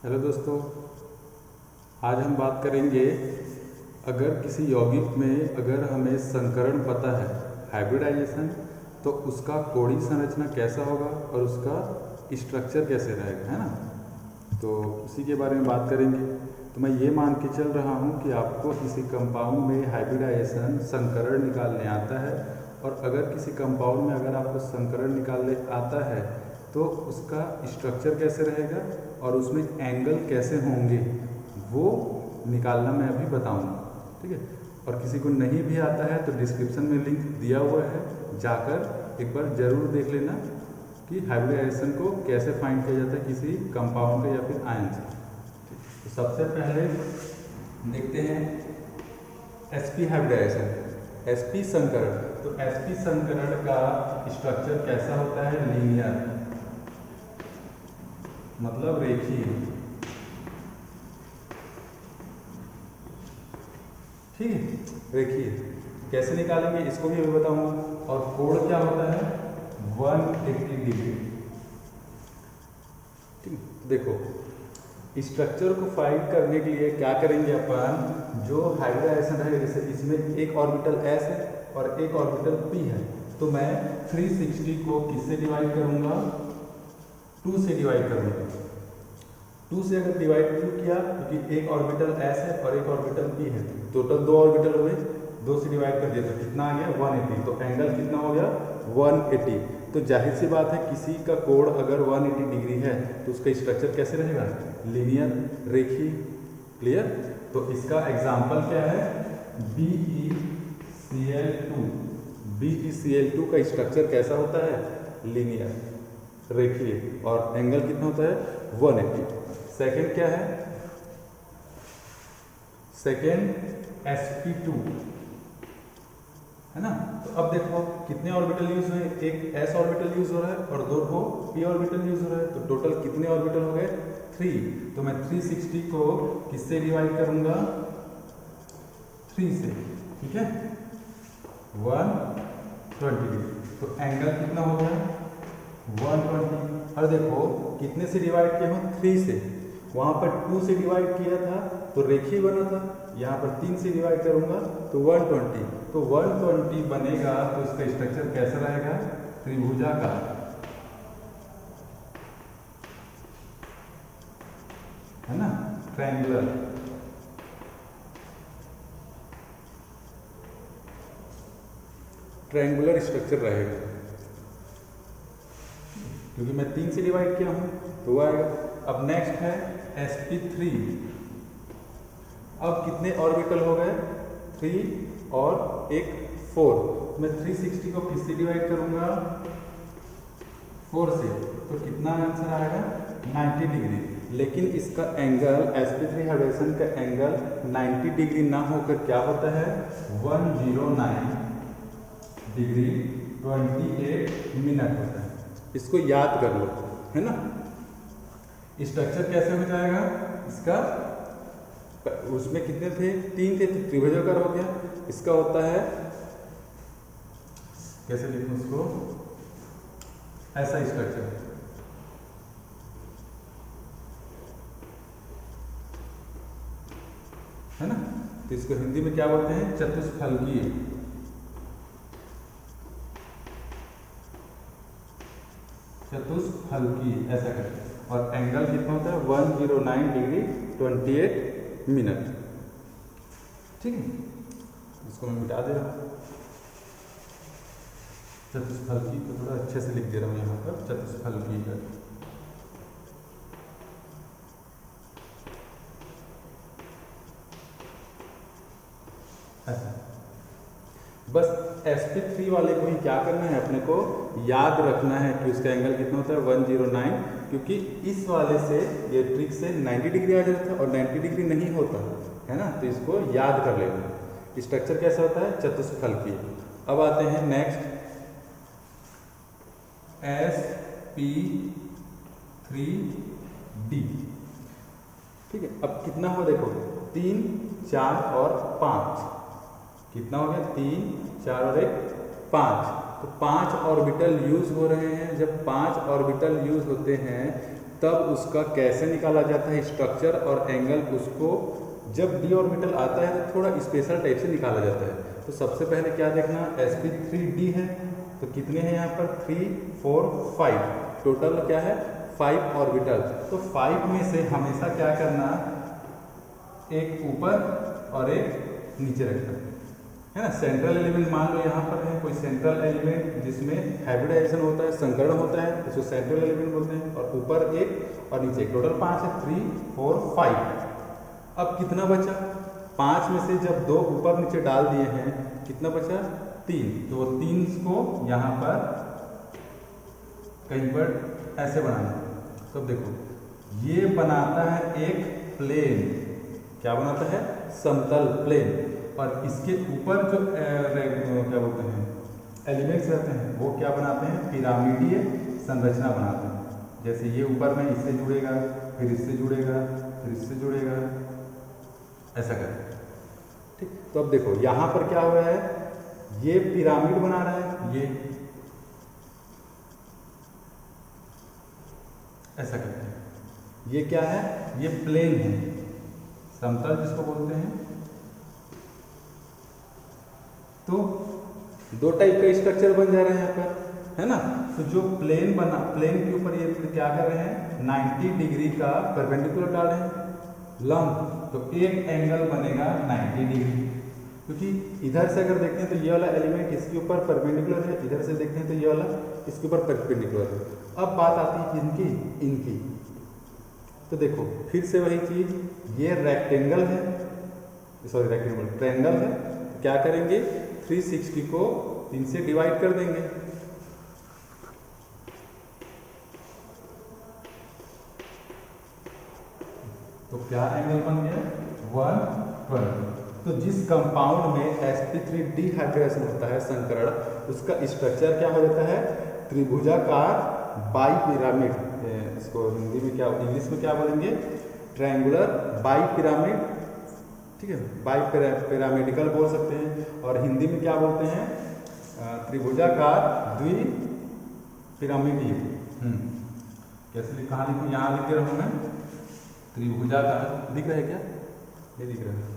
Hello दोस्तों, आज हम बात करेंगे अगर किसी यौगिक में अगर हमें संकरण पता है हाइब्रिडाइजेशन, तो उसका कोणीय संरचना कैसा होगा और उसका स्ट्रक्चर कैसे रहेगा, है ना। तो उसी के बारे में बात करेंगे। तो मैं ये मान के चल रहा हूँ कि आपको किसी कंपाउंड में हाइब्रिडाइजेशन संकरण निकालने आता है, और अगर किसी कंपाउंड में अगर आपको संकरण निकालने आता है तो उसका स्ट्रक्चर कैसे रहेगा और उसमें एंगल कैसे होंगे वो निकालना मैं अभी बताऊंगा, ठीक है। और किसी को नहीं भी आता है तो डिस्क्रिप्शन में लिंक दिया हुआ है, जाकर एक बार ज़रूर देख लेना कि हाइब्रिडाइजेशन को कैसे फाइंड किया जाता है किसी कंपाउंड का या फिर आयन से। तो सबसे पहले देखते हैं sp हाइब्रिडाइजेशन, sp संकरण। तो sp संकरण का स्ट्रक्चर कैसा होता है? लीनियर, मतलब रेखीय, ठीक है, रेखीय। कैसे निकालेंगे इसको भी अभी बताऊंगा। और कोण क्या होता है? 180 डिग्री, ठीक। देखो, स्ट्रक्चर को फाइंड करने के लिए क्या करेंगे अपन, जो हाइब्रिडाइजेशन है जैसे इसमें एक ऑर्बिटल s है और एक ऑर्बिटल p है, तो मैं 360 को किससे डिवाइड करूंगा? 2 से डिवाइड करूंगा। 2 से अगर डिवाइड क्यों किया? क्योंकि एक ऑर्बिटल s है और एक ऑर्बिटल p है, टोटल 2 ऑर्बिटल हुए, 2 से डिवाइड कर दिया तो कितना आ गया? 180। तो एंगल कितना हो गया? 180। तो जाहिर सी बात है किसी का कोण अगर 180 डिग्री है तो उसका स्ट्रक्चर कैसे रहेगा? लीनियर, रेखीय। क्लियर? तो इसका एग्जाम्पल क्या है? BeCl2। BeCl2 का स्ट्रक्चर कैसा होता है? लीनियर, रेखीय, और एंगल कितना होता है? 180। सेकेंड क्या है? सेकेंड sp2, है ना। तो अब देखो कितने ऑर्बिटल यूज हुए? एक s ऑर्बिटल यूज हो रहा है और 2 p ऑर्बिटल यूज हो रहा है, तो टोटल कितने ऑर्बिटल हो गए? 3। तो मैं 360 को किससे डिवाइड करूंगा? 3 से, ठीक है, 120 डिग्री। तो एंगल कितना हो गया? 120। और देखो कितने से डिवाइड किया हूँ? 3 से। वहां पर 2 से डिवाइड किया था तो रेखीय बना था, यहाँ पर 3 से डिवाइड करूंगा तो 120। तो 120 बनेगा तो इसका स्ट्रक्चर कैसा रहेगा? त्रिभुजाकार, है ना, ट्रायंगुलर। ट्रायंगुलर स्ट्रक्चर रहेगा, क्योंकि मैं 3 से डिवाइड किया हूं तो वो आएगा। अब नेक्स्ट है sp3। अब कितने ऑर्बिटल हो गए? 3 और एक 4। मैं 360 को किससे डिवाइड करूंगा? 4 से। तो कितना आंसर आएगा? 90 डिग्री। लेकिन इसका एंगल sp3 हाइब्रिडेशन का एंगल 90 डिग्री ना होकर क्या होता है? 109 डिग्री 28 मिनट होता है। इसको याद कर लो, है ना। स्ट्रक्चर कैसे हो जाएगा इसका? उसमें कितने थे? 3 थे, तो त्रिभुजाकार हो गया। इसका होता है, कैसे लिखूं उसको? ऐसा स्ट्रक्चर, है ना। तो इसको हिंदी में क्या बोलते हैं? चतुष्फलकीय। चतुष्फलकीय ऐसा करते हैं। और एंगल कितना होता है? 109 डिग्री 28 मिनट, ठीक है। इसको मैं मिटा दे रहा हूँ। चतुष्फलकीय को थोड़ा अच्छे से लिख दे रहा हूँ यहाँ पर, चतुष्फलकीय है। ऐसा बस sp3 वाले को ही क्या करना है? अपने को याद रखना है कि उसका एंगल कितना होता है? 109। क्योंकि इस वाले से ये ट्रिक से 90 डिग्री आ जाता है और 90 डिग्री नहीं होता है ना, तो इसको याद कर लेना। स्ट्रक्चर कैसा होता है? चतुष्फलकीय। अब आते हैं नेक्स्ट sp3d, ठीक है। अब कितना हुआ देखो? 3, 4 और 5। कितना हो गया? 3, 4 और 1, 5। तो 5 ऑर्बिटल यूज हो रहे हैं। जब 5 ऑर्बिटल यूज होते हैं तब उसका कैसे निकाला जाता है स्ट्रक्चर और एंगल, उसको जब डी ऑर्बिटल आता है तो थोड़ा स्पेशल टाइप से निकाला जाता है। तो सबसे पहले क्या देखना, sp3d है तो कितने हैं यहाँ पर 3 4 5, टोटल क्या है 5 ऑर्बिटल। तो 5 में से हमेशा क्या करना, एक ऊपर और एक नीचे रखना है ना। सेंट्रल एलिमेंट मान लो यहाँ पर है कोई सेंट्रल एलिमेंट जिसमें हाइब्रिडाइजेशन होता है, संकरण होता है, उसको सेंट्रल एलिमेंट बोलते हैं। और ऊपर एक और नीचे एक, टोटल 5 है, 3 4 5। अब कितना बचा, 5 में से जब 2 ऊपर नीचे डाल दिए हैं कितना बचा 3, तो वो 3 को यहाँ पर कहीं पर ऐसे बनाना। तो देखो ये बनाता है एक प्लेन, क्या बनाता है समतल प्लेन। और इसके ऊपर जो क्या बोलते हैं एलिमेंट्स रहते हैं वो क्या बनाते हैं पिरामिडीय संरचना बनाते हैं। जैसे ये ऊपर में इससे जुड़ेगा, फिर इससे जुड़ेगा, फिर इससे जुड़ेगा, ऐसा करें। ठीक, तो अब देखो यहाँ पर क्या हो रहा है, ये पिरामिड बना रहा है, ये ऐसा करते हैं। ये क्या है, ये प्लेन है, समतल जिसको बोलते हैं। तो दो टाइप का स्ट्रक्चर बन जा रहा है यहाँ पर, है ना। तो जो प्लेन बना, प्लेन के ऊपर ये क्या कर रहे हैं 90 डिग्री का परपेंडिकुलर डाल रहे हैं लंब, तो एक एंगल बनेगा 90 डिग्री। क्योंकि इधर से अगर देखते हैं तो ये वाला एलिमेंट इसके ऊपर परपेंडिकुलर है, इधर से देखते हैं तो ये वाला इसके ऊपर परपेंडिकुलर है। अब बात आती है इनकी। तो देखो फिर से वही चीज, ये रेक्टेंगल है, सॉरी रेक्टेंगल ट्रायंगल है। तो क्या करेंगे 360 को 3 से डिवाइड कर देंगे। तो क्या एंगल बन गया 112। तो जिस कंपाउंड में sp3d हाइब्रिडाइजेशन होता है संकरण, उसका स्ट्रक्चर क्या हो जाता है त्रिभुजाकार बाई पिरामिड। इसको हिंदी में क्या, इंग्लिश में क्या बोलेंगे ट्रायंगुलर बाई पिरामिड, ठीक है, बाई पिरामिडिकल बोल सकते हैं। और हिंदी में क्या बोलते हैं त्रिभुजाकार द्वि पिरामिडीय। कैसे कहाँ लिखूँ, यहाँ लिख दे रहा हूँ मैं त्रिभुजाकार, दिख रहा है क्या, ये दिख रहा है,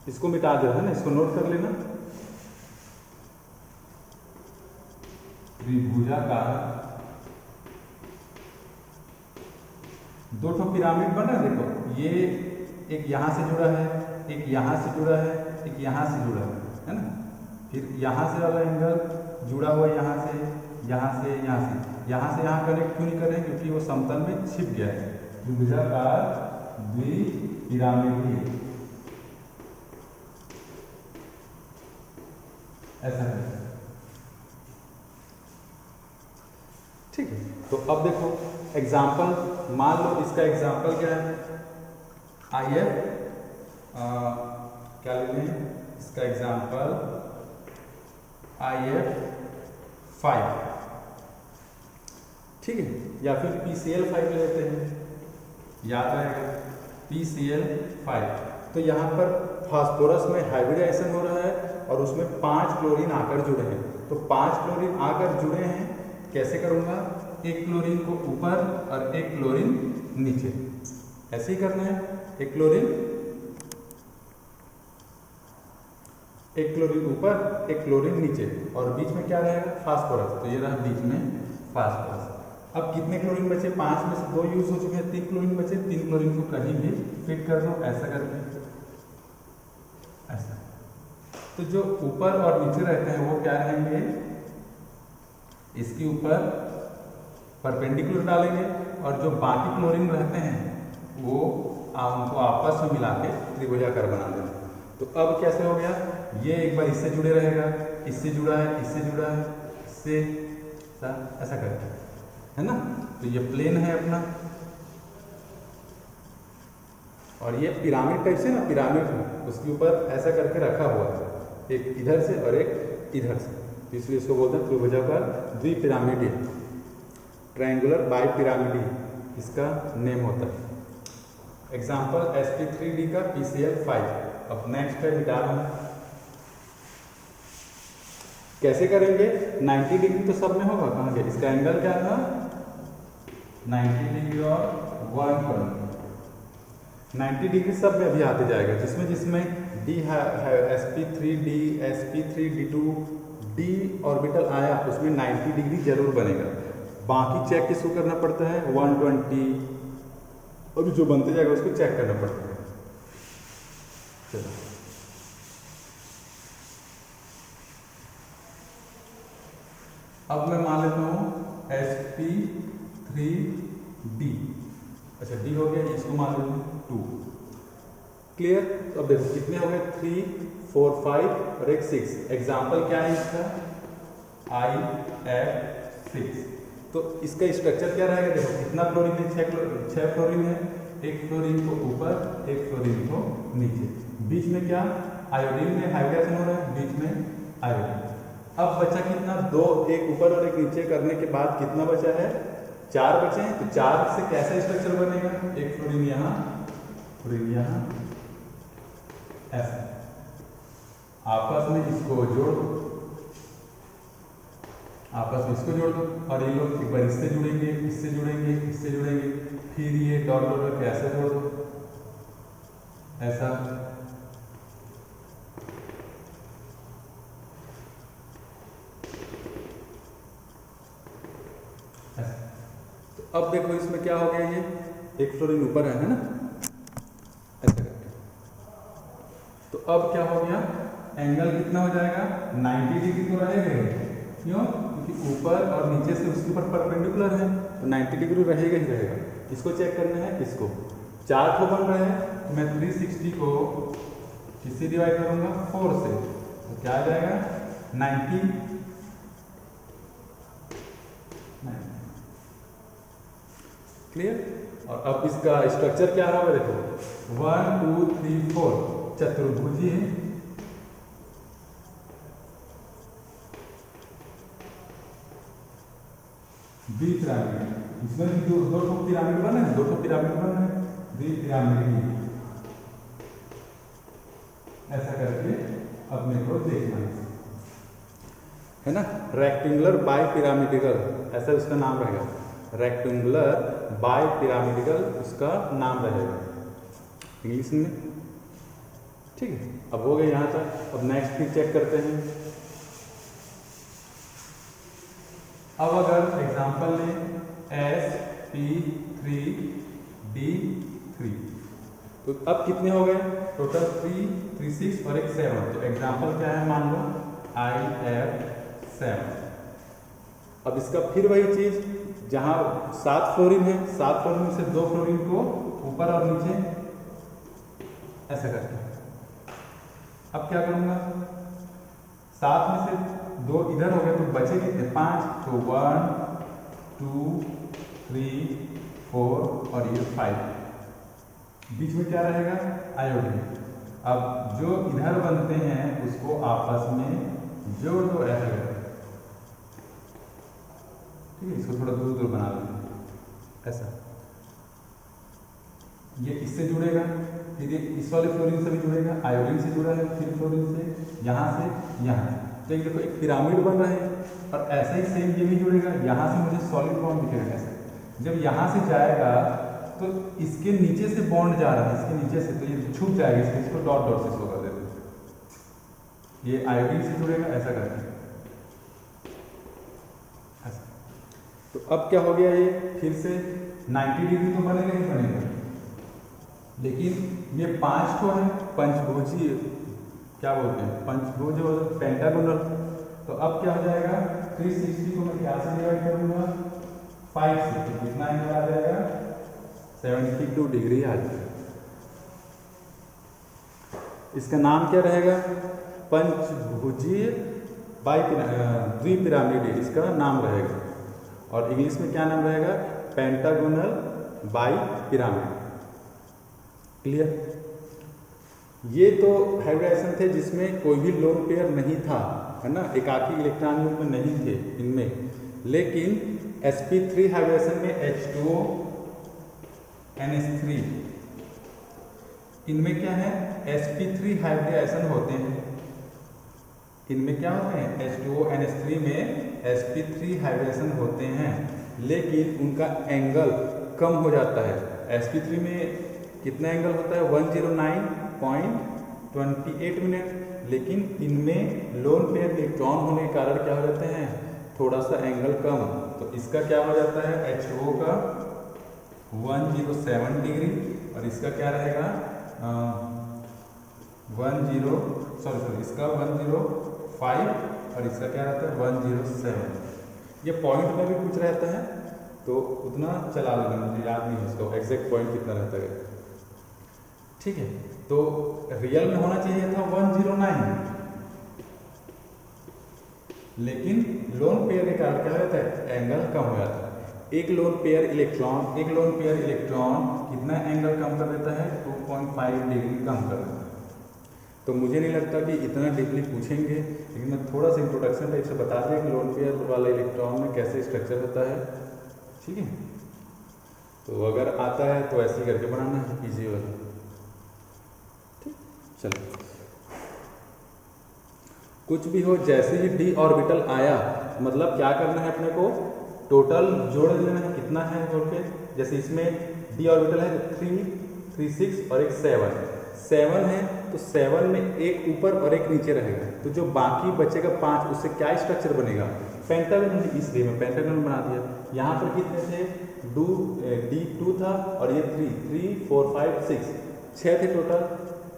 इसको मिटा दो है ना, इसको नोट कर लेना। त्रिभुजाकार दो ठो पिरामिड बना, देखो ये एक यहाँ से जुड़ा है, एक यहाँ से जुड़ा है, एक यहाँ से जुड़ा है ना। फिर यहाँ से वाला एंगल जुड़ा हुआ यहाँ से, यहाँ से यहाँ से, यहाँ से यहाँ कनेक्ट क्यों नहीं कर रहे हैं, क्योंकि वो समतल में छिप गया है। त्रिभुजाकार द्विपिरामिडीय, ऐसा है, ठीक है। तो अब देखो एग्जाम्पल, मान लो इसका एग्जाम्पल क्या है, आइए क्या लेते हैं इसका एग्जाम्पल IF5, ठीक है, या फिर PCl5 लेते हैं, याद रहेगा PCl5। तो यहाँ पर फास्फोरस में हाइब्रिडाइजेशन हो रहा है और उसमें 5 क्लोरीन आकर जुड़े हैं। तो 5 क्लोरीन आकर जुड़े हैं, कैसे करूँगा, एक क्लोरीन को ऊपर और एक क्लोरीन नीचे, ऐसे ही करना है। एक क्लोरीन ऊपर, एक क्लोरीन नीचे, और बीच में क्या रहेगा फास्फोरस। तो ये रहा बीच में फास्फोरस। अब कितने क्लोरीन बचे, 5 में से 2 यूज हो चुके हैं, 3 क्लोरीन बचे, 3 क्लोरीन को कहीं भी फिट कर दो, ऐसा करके ऐसा। तो जो ऊपर और नीचे रहते हैं वो क्या रहेंगे, इसके ऊपर परपेंडिकुलर डालेंगे, और जो बाकी क्लोरीन रहते हैं वो उनको आपस में मिला के त्रिभुजाकार बना देंगे। तो अब कैसे हो गया, ये एक बार इससे जुड़े रहेगा, इससे जुड़ा है, इससे जुड़ा है, इससे ऐसा करके, है ना। तो ये प्लेन है अपना, और ये पिरामिड टाइप से ना, पिरामिड उसके ऊपर ऐसा करके रखा हुआ है, एक इधर से और एक इधर से, इसलिए इसको बोलते हैं त्रिभुजाकार द्विपिरामिडीय, ट्रायंगुलर बाई पिरामिडीय इसका नेम होता है। एग्जाम्पल sp3d का PCl5। अब नेक्स्ट है मिटा रहा हूँ, कैसे करेंगे? 90 डिग्री तो सब में होगा, कहाँ गया इसका एंगल क्या था? 90 डिग्री और 120। 90 डिग्री सब में अभी आते जाएगा, जिसमें जिसमें D sp3d sp3d2 D orbital आया उसमें 90 डिग्री जरूर बनेगा। बाकी चेक किसको करना पड़ता है? 120, और जो बनते जाएगा उसको चेक करना पड़ता है। चलो अब मैं मान लेता हूँ sp3d। अच्छा डी हो गया, इसको मान लेता हूँ 2। क्लियर? अब देखो कितने हो गए? 3 4 5 और एक 6। एग्जाम्पल क्या है इसका? IF6। तो इसका स्ट्रक्चर क्या रहेगा? देखो कितना फ्लोरीन है? 6 फ्लोरीन है। एक फ्लोरीन को ऊपर, एक फ्लोरीन को नीचे, बीच में क्या आयोडीन में हाइब्रिडेशन हो रहा है, बीच में आयोडीन। अब बचा कितना? 2, एक ऊपर और एक नीचे करने के बाद कितना बचा है? 4 बचे हैं। तो 4 से कैसा स्ट्रक्चर बनेगा? एक फ्लोरीन यहाँ, फ्लोरीन यहाँ, ऐसा आपस में इसको जोड़ दो, आपस में इसको जोड़ दो, और ये लोग एक बार इससे जुड़ेंगे, इससे जुड़ेंगे, इससे जुड़ेंगे, फिर ये डॉट डॉट करके ऐसे जोड़ दो, ऐसा। तो अब देखो इसमें क्या हो गया, ये एक फ्लोरीन ऊपर है ना, ऐसा करके। तो अब क्या हो गया? एंगल कितना हो जाएगा? 90 डिग्री तो रहेगा। क्यों? क्योंकि ऊपर और नीचे से उसके ऊपर परपेंडिकुलर है, तो 90 डिग्री रहेगा ही रहेगा। इसको चेक करना है, किसको? 4 को बन रहे हैं, तो मैं 360 को किससे डिवाइड करूंगा? 4 से, तो क्या आ जाएगा? 90। क्लियर? और अब इसका स्ट्रक्चर क्या होगा? देखो 1 2 3 4 चतुर्भुजी है। द्विपिरामिड, इसमें भी दो ठो पिरामिड बने हैं, 2 ठो पिरामिड बन रहे हैं, द्विपिरामिड। ऐसा करके अपने को देखना है ना। रेक्टेंगुलर बाय पिरामिडिकल, ऐसा उसका नाम रहेगा। रेक्टेंगुलर बाय पिरामिडिकल उसका नाम रहेगा इंग्लिश में। ठीक है, अब हो गए यहाँ तक। अब नेक्स्ट फिर चेक करते हैं। अब अगर एग्जांपल लें sp3d3, तो अब कितने हो गए टोटल? 3 3 6 और एक 7। तो एग्जांपल क्या है? मान लो IF7। अब इसका फिर वही चीज, जहां 7 फ्लोरीन है, 7 फ्लोरीन में से 2 फ्लोरीन को ऊपर और नीचे ऐसा करके। अब क्या करूंगा? 7 में से 2 इधर हो गए, तो बचे कितने? 5। तो 1 2 3 4 और ये 5। बीच में क्या रहेगा? आयोडीन। अब जो इधर बनते हैं उसको आपस में जोड़ दो, ऐसा करके। ठीक है, इसको थोड़ा दूर दूर बना लेंगे, ऐसा। ये इससे जुड़ेगा, फिर ये इस वाले फ्लोरीन से भी जुड़ेगा, आयोडीन से जुड़ा है, फिर फ्लोरीन से यहाँ से यहाँ। तो एक देखो एक पिरामिड बन रहा है, और ऐसा ही सेम ये भी जुड़ेगा। यहाँ से मुझे सॉलिड बॉन्ड दिखेगा ऐसा। जब यहाँ से जाएगा तो इसके नीचे से बॉन्ड जा रहा है, इसके नीचे से, तो ये छुप जाएगा, इसको डॉट डॉट से शो कर देते हैं। ये आयोडीन से जुड़ेगा, ऐसा करके। तो अब क्या हो गया? ये फिर से 90 डिग्री तो बनेगा ही बनेगा, लेकिन ये 5 ठो है पंचभुजी, क्या बोलते हैं? पंचभुज और पेंटागोनल। तो अब क्या हो जाएगा? 360 को मैं क्या से डिवाइड करूंगा? 5 से। तो कितना एंगल आ जाएगा? 72 डिग्री आ जाएगा। इसका नाम क्या रहेगा? पंचभुजीय द्विपिरामिड, इसका नाम रहेगा। और इंग्लिश में क्या नाम रहेगा? Pentagonal by pyramid. क्लियर? ये तो हाइब्रिडाइजेशन थे जिसमें कोई भी लोन पेयर नहीं था, है ना, एकाकी इलेक्ट्रॉन में नहीं थे इनमें। लेकिन sp3 हाइब्रिडेशन में H2O NH3, इनमें क्या है? sp3 हाइब्रिडाइजेशन होते हैं। इनमें क्या होते हैं H2O NH3 में sp3 हाइब्रिडेशन होते हैं, लेकिन उनका एंगल कम हो जाता है। sp3 में कितना एंगल होता है 109.28 मिनट, लेकिन इनमें लोन पेयर इलेक्ट्रॉन होने के कारण क्या हो जाते हैं थोड़ा सा एंगल कम। तो इसका क्या हो जाता है H2O का 107 डिग्री और इसका क्या रहेगा इसका 105 और इसका क्या रहता है 107। ये पॉइंट में भी कुछ रहता है तो उतना चला लेना, मुझे याद नहीं है उसका एग्जैक्ट पॉइंट कितना रहता है। ठीक है, तो रियल में होना चाहिए था 109, लेकिन लोन पेयर के कारण क्या रहता है एंगल कम हो जाता है। एक लोन पेयर इलेक्ट्रॉन कितना एंगल कम कर देता है 2.5 डिग्री कम कर देता है। तो मुझे नहीं लगता कि इतना डीपली पूछेंगे, लेकिन मैं थोड़ा सा इंट्रोडक्शन टाइप से बता दें कि लोन पेयर वाले इलेक्ट्रॉन में कैसे स्ट्रक्चर होता है। ठीक है, तो अगर आता है तो ऐसे ही करके बनाना है इजी वाला। ठीक, चलो कुछ भी हो, जैसे ही d ऑर्बिटल आया मतलब क्या करना है अपने को टोटल जोड़ लेना है कितना है जोड़ के। जैसे इसमें d ऑर्बिटल है 3, 3, 6 और एक 7 है, तो 7 में एक ऊपर और एक नीचे रहेगा, तो जो बाकी बचेगा 5 उससे क्या स्ट्रक्चर बनेगा पेंटागन, इसलिए मैं पेंटागन बना दिया। यहाँ पर कितने थे D2 था और ये 3, 4, 5, 6 थे टोटल,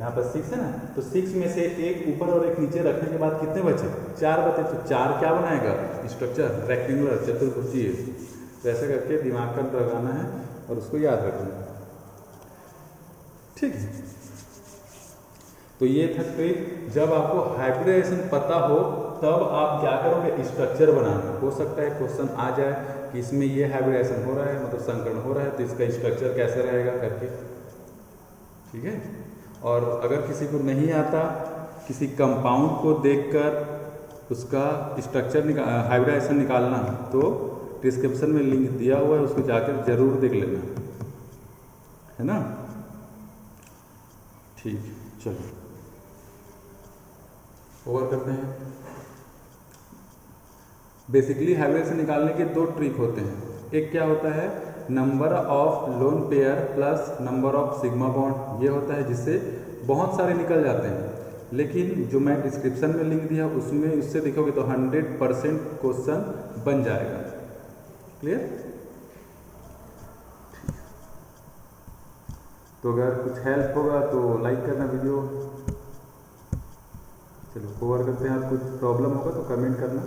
यहाँ पर 6 है ना, तो 6 में से एक ऊपर और एक नीचे रखने के बाद कितने बचे 4 बचे, तो 4 क्या बनाएगा स्ट्रक्चर रेक्टेंगुलर चतुर्भुजीय। तो ऐसे करके दिमाग का लगाना है और उसको याद रखना है। ठीक है, तो ये था ट्रिक। जब आपको हाइब्रिडाइजेशन पता हो तब आप क्या करोगे स्ट्रक्चर बनाना। हो सकता है क्वेश्चन आ जाए कि इसमें ये हाइब्रिडाइजेशन हो रहा है मतलब संकरण हो रहा है तो इसका स्ट्रक्चर कैसे रहेगा करके। ठीक है, और अगर किसी को नहीं आता किसी कंपाउंड को देखकर उसका स्ट्रक्चर हाइब्रिडाइजेशन निकालना तो डिस्क्रिप्शन में लिंक दिया हुआ है, उसको जाकर जरूर देख लेना, है ना। ठीक, चलो ओवर करते हैं। बेसिकली हाइब्रिडेशन निकालने के 2 ट्रिक होते हैं। एक क्या होता है number of lone pair plus number of sigma bond, ये होता है जिससे बहुत सारे निकल जाते हैं, लेकिन जो मैं डिस्क्रिप्शन में लिंक दिया उसमें उससे देखोगे तो 100% क्वेश्चन बन जाएगा। क्लियर? तो अगर कुछ हेल्प होगा तो लाइक करना वीडियो। चलो ओवर करते हैं, कुछ प्रॉब्लम होगा तो कमेंट करना।